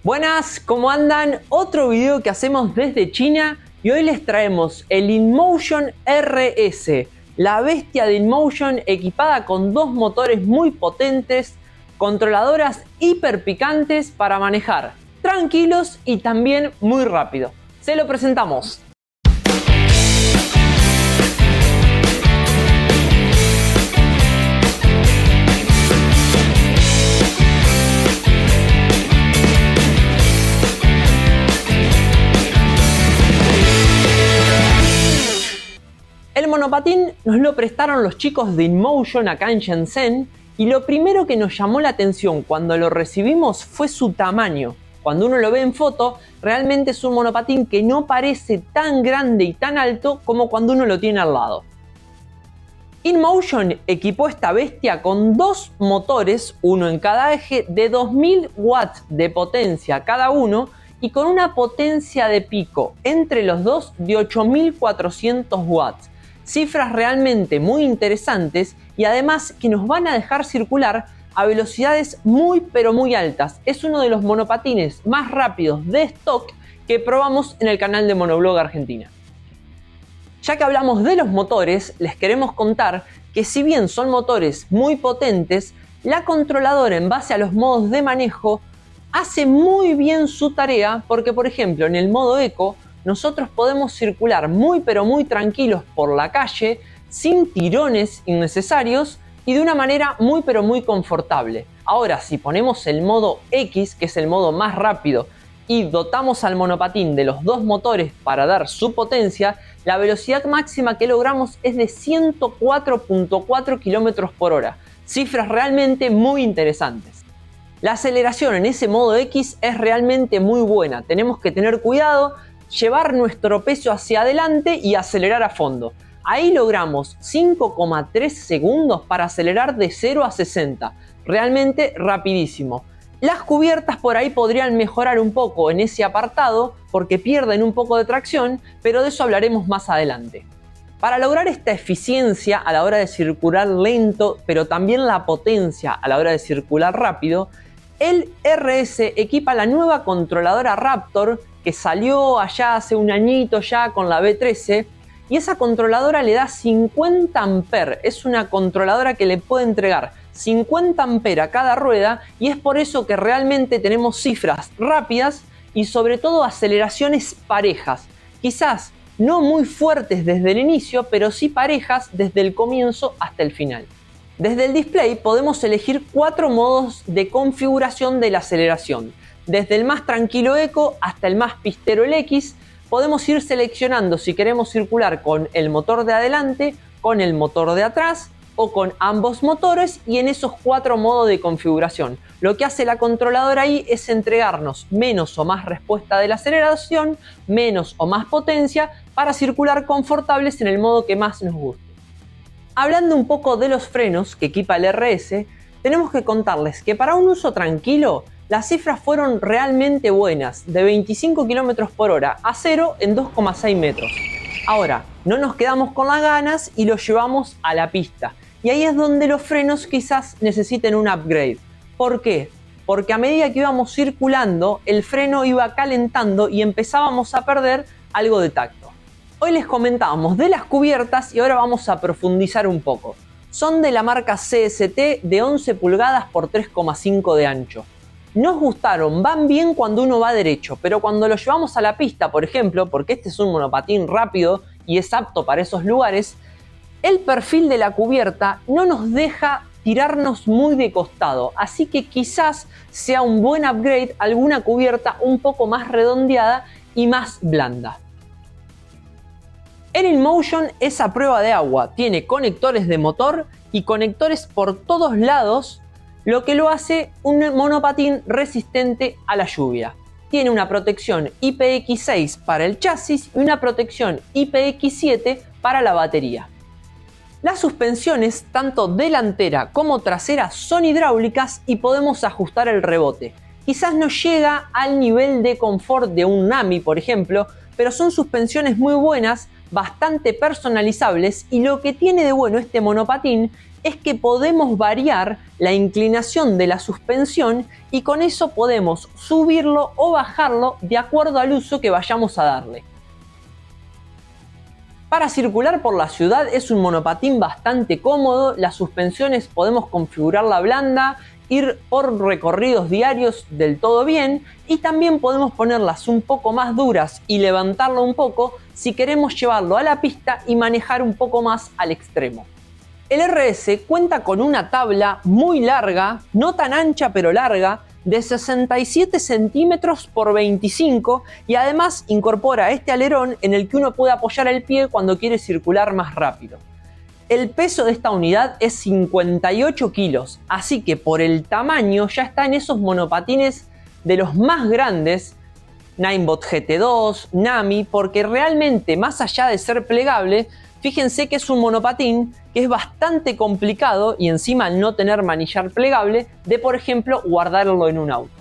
Buenas, ¿cómo andan? Otro video que hacemos desde China y hoy les traemos el InMotion RS, la bestia de InMotion equipada con dos motores muy potentes, controladoras hiper picantes para manejar tranquilos y también muy rápido. Se lo presentamos. El monopatín nos lo prestaron los chicos de InMotion acá en Shenzhen y lo primero que nos llamó la atención cuando lo recibimos fue su tamaño. Cuando uno lo ve en foto, realmente es un monopatín que no parece tan grande y tan alto como cuando uno lo tiene al lado. InMotion equipó esta bestia con dos motores, uno en cada eje, de 2000 watts de potencia cada uno y con una potencia de pico entre los dos de 8400 watts. Cifras realmente muy interesantes y además que nos van a dejar circular a velocidades muy pero muy altas. Es uno de los monopatines más rápidos de stock que probamos en el canal de Monoblog Argentina. Ya que hablamos de los motores, les queremos contar que si bien son motores muy potentes, la controladora en base a los modos de manejo hace muy bien su tarea porque, por ejemplo, en el modo Eco, nosotros podemos circular muy pero muy tranquilos por la calle, sin tirones innecesarios y de una manera muy pero muy confortable. Ahora, si ponemos el modo X, que es el modo más rápido, y dotamos al monopatín de los dos motores para dar su potencia, la velocidad máxima que logramos es de 104.4 km por hora. Cifras realmente muy interesantes. La aceleración en ese modo X es realmente muy buena. Tenemos que tener cuidado, llevar nuestro peso hacia adelante y acelerar a fondo. Ahí logramos 5,3 segundos para acelerar de 0 a 60. Realmente rapidísimo. Las cubiertas por ahí podrían mejorar un poco en ese apartado porque pierden un poco de tracción, pero de eso hablaremos más adelante. Para lograr esta eficiencia a la hora de circular lento, pero también la potencia a la hora de circular rápido, el RS equipa la nueva controladora Raptor que salió allá hace un añito ya con la V13 y esa controladora le da 50 amperes. Es una controladora que le puede entregar 50 amperes a cada rueda y es por eso que realmente tenemos cifras rápidas y sobre todo aceleraciones parejas. Quizás no muy fuertes desde el inicio, pero sí parejas desde el comienzo hasta el final. Desde el display podemos elegir 4 modos de configuración de la aceleración. Desde el más tranquilo Eco hasta el más pistero el X, podemos ir seleccionando si queremos circular con el motor de adelante, con el motor de atrás o con ambos motores y en esos 4 modos de configuración. Lo que hace la controladora ahí es entregarnos menos o más respuesta de la aceleración, menos o más potencia para circular confortables en el modo que más nos guste. Hablando un poco de los frenos que equipa el RS, tenemos que contarles que para un uso tranquilo, las cifras fueron realmente buenas, de 25 km por hora a 0 en 2,6 metros. Ahora, no nos quedamos con las ganas y lo llevamos a la pista. Y ahí es donde los frenos quizás necesiten un upgrade. ¿Por qué? Porque a medida que íbamos circulando, el freno iba calentando y empezábamos a perder algo de tacto. Hoy les comentábamos de las cubiertas y ahora vamos a profundizar un poco. Son de la marca CST de 11 pulgadas por 3,5 de ancho. Nos gustaron, van bien cuando uno va derecho, pero cuando lo llevamos a la pista, por ejemplo, porque este es un monopatín rápido y es apto para esos lugares, el perfil de la cubierta no nos deja tirarnos muy de costado, así que quizás sea un buen upgrade alguna cubierta un poco más redondeada y más blanda. El InMotion es a prueba de agua, tiene conectores de motor y conectores por todos lados, lo que lo hace un monopatín resistente a la lluvia. Tiene una protección IPX6 para el chasis y una protección IPX7 para la batería. Las suspensiones, tanto delantera como trasera, son hidráulicas y podemos ajustar el rebote. Quizás no llega al nivel de confort de un Nami, por ejemplo, pero son suspensiones muy buenas bastante personalizables y lo que tiene de bueno este monopatín es que podemos variar la inclinación de la suspensión y con eso podemos subirlo o bajarlo de acuerdo al uso que vayamos a darle. Para circular por la ciudad es un monopatín bastante cómodo, las suspensiones podemos configurarla blanda, ir por recorridos diarios del todo bien y también podemos ponerlas un poco más duras y levantarlo un poco si queremos llevarlo a la pista y manejar un poco más al extremo. El RS cuenta con una tabla muy larga, no tan ancha pero larga, de 67 centímetros por 25 y además incorpora este alerón en el que uno puede apoyar el pie cuando quiere circular más rápido. El peso de esta unidad es 58 kilos, así que por el tamaño ya está en esos monopatines de los más grandes, Ninebot GT2, Nami, porque realmente más allá de ser plegable, fíjense que es un monopatín que es bastante complicado y encima al no tener manillar plegable de, por ejemplo, guardarlo en un auto.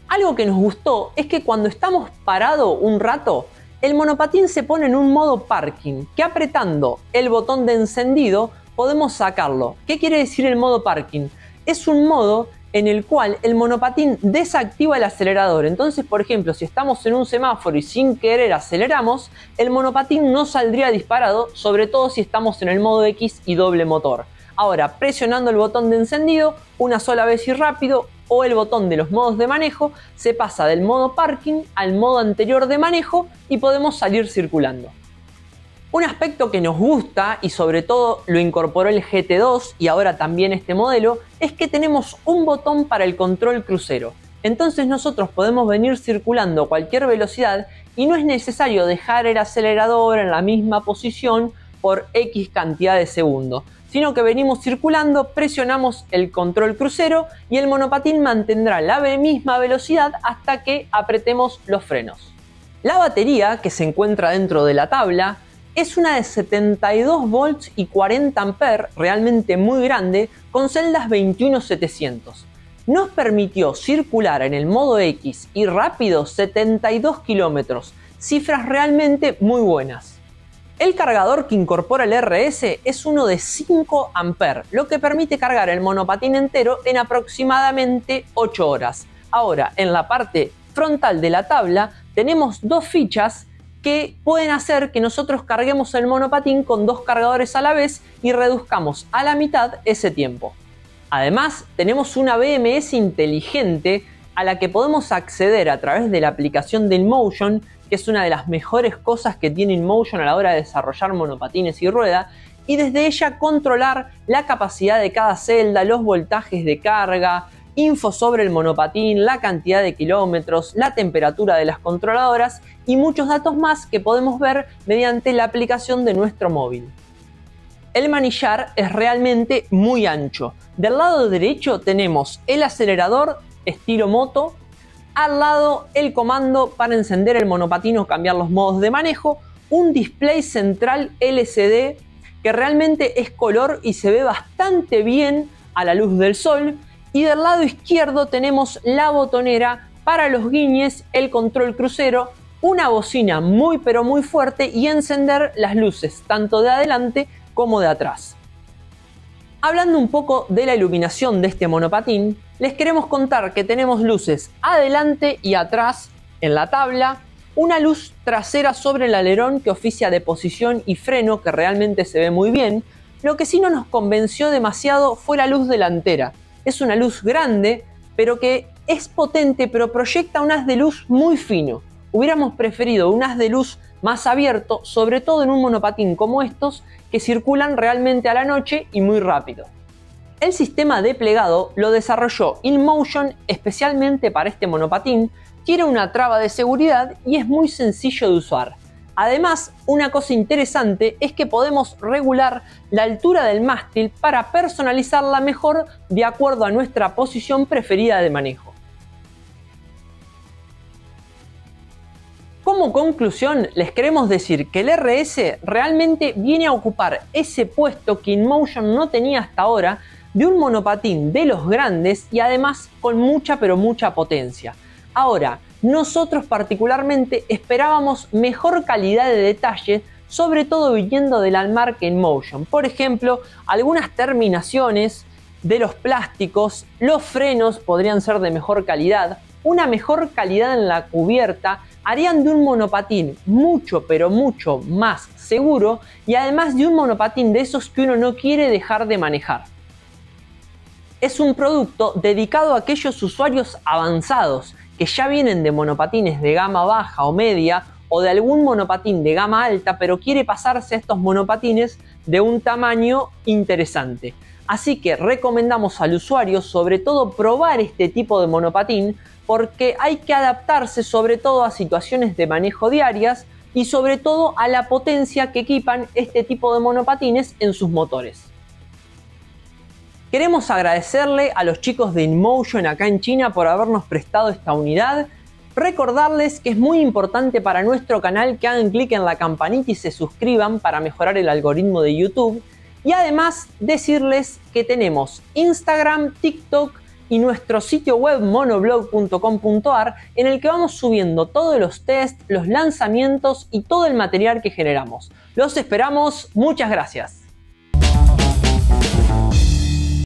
Algo que nos gustó es que cuando estamos parados un rato, el monopatín se pone en un modo parking, que apretando el botón de encendido podemos sacarlo. ¿Qué quiere decir el modo parking? Es un modo en el cual el monopatín desactiva el acelerador. Entonces, por ejemplo, si estamos en un semáforo y sin querer aceleramos, el monopatín no saldría disparado, sobre todo si estamos en el modo X y doble motor. Ahora, presionando el botón de encendido una sola vez y rápido, o el botón de los modos de manejo, se pasa del modo parking al modo anterior de manejo y podemos salir circulando. Un aspecto que nos gusta y sobre todo lo incorporó el GT2 y ahora también este modelo es que tenemos un botón para el control crucero. Entonces nosotros podemos venir circulando a cualquier velocidad y no es necesario dejar el acelerador en la misma posición por X cantidad de segundos, sino que venimos circulando, presionamos el control crucero y el monopatín mantendrá la misma velocidad hasta que apretemos los frenos. La batería que se encuentra dentro de la tabla es una de 72 volts y 40 amperes, realmente muy grande, con celdas 21700. Nos permitió circular en el modo X y rápido 72 kilómetros, cifras realmente muy buenas. El cargador que incorpora el RS es uno de 5 amperes, lo que permite cargar el monopatín entero en aproximadamente 8 horas. Ahora, en la parte frontal de la tabla tenemos dos fichas que pueden hacer que nosotros carguemos el monopatín con dos cargadores a la vez y reduzcamos a la mitad ese tiempo. Además, tenemos una BMS inteligente a la que podemos acceder a través de la aplicación de InMotion, que es una de las mejores cosas que tiene InMotion a la hora de desarrollar monopatines y rueda, y desde ella controlar la capacidad de cada celda, los voltajes de carga, info sobre el monopatín, la cantidad de kilómetros, la temperatura de las controladoras y muchos datos más que podemos ver mediante la aplicación de nuestro móvil. El manillar es realmente muy ancho. Del lado derecho tenemos el acelerador estilo moto, al lado el comando para encender el monopatín o cambiar los modos de manejo, un display central LCD que realmente es color y se ve bastante bien a la luz del sol. Y del lado izquierdo tenemos la botonera para los guiñes, el control crucero, una bocina muy pero muy fuerte y encender las luces tanto de adelante como de atrás. Hablando un poco de la iluminación de este monopatín, les queremos contar que tenemos luces adelante y atrás en la tabla, una luz trasera sobre el alerón que oficia de posición y freno que realmente se ve muy bien. Lo que sí no nos convenció demasiado fue la luz delantera. Es una luz grande, pero que es potente, pero proyecta un haz de luz muy fino. Hubiéramos preferido un haz de luz más abierto, sobre todo en un monopatín como estos, que circulan realmente a la noche y muy rápido. El sistema de plegado lo desarrolló InMotion especialmente para este monopatín, tiene una traba de seguridad y es muy sencillo de usar. Además, una cosa interesante es que podemos regular la altura del mástil para personalizarla mejor de acuerdo a nuestra posición preferida de manejo. Como conclusión, les queremos decir que el RS realmente viene a ocupar ese puesto que InMotion no tenía hasta ahora de un monopatín de los grandes y además con mucha pero mucha potencia. Ahora, nosotros particularmente esperábamos mejor calidad de detalle sobre todo viniendo de la marca InMotion. Por ejemplo, algunas terminaciones de los plásticos, los frenos podrían ser de mejor calidad, una mejor calidad en la cubierta, harían de un monopatín mucho pero mucho más seguro y además de un monopatín de esos que uno no quiere dejar de manejar. Es un producto dedicado a aquellos usuarios avanzados que ya vienen de monopatines de gama baja o media o de algún monopatín de gama alta, pero quiere pasarse a estos monopatines de un tamaño interesante. Así que recomendamos al usuario sobre todo probar este tipo de monopatín porque hay que adaptarse sobre todo a situaciones de manejo diarias y sobre todo a la potencia que equipan este tipo de monopatines en sus motores. Queremos agradecerle a los chicos de InMotion acá en China por habernos prestado esta unidad. Recordarles que es muy importante para nuestro canal que hagan clic en la campanita y se suscriban para mejorar el algoritmo de YouTube. Y además decirles que tenemos Instagram, TikTok y nuestro sitio web monoblog.com.ar en el que vamos subiendo todos los tests, los lanzamientos y todo el material que generamos. Los esperamos, muchas gracias.